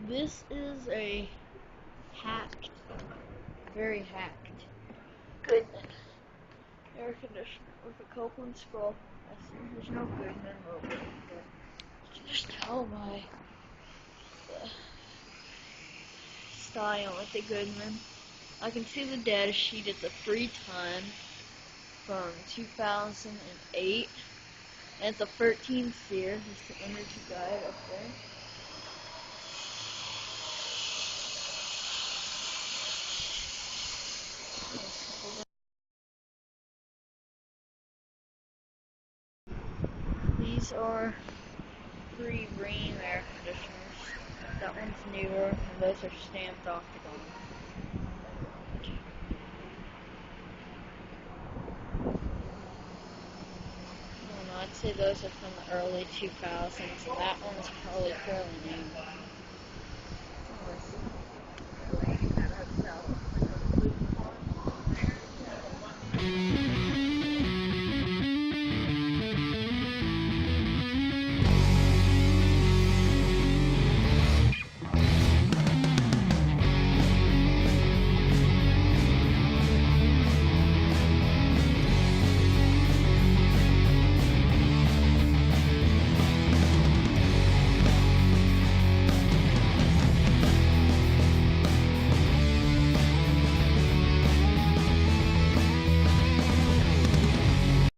This is a hacked, very hacked Goodman air conditioner with a Copeland scroll. I see there's no Goodman logo, but you can just tell by the style with the Goodman. I can see the data sheet at the free time from 2008. And the 13th SEER, just the energy guide up there. These are 3 Rheem air conditioners. That one's newer, and those are Stamped Octagons. I'd say those are from the early 2000s, and that one's probably fairly new.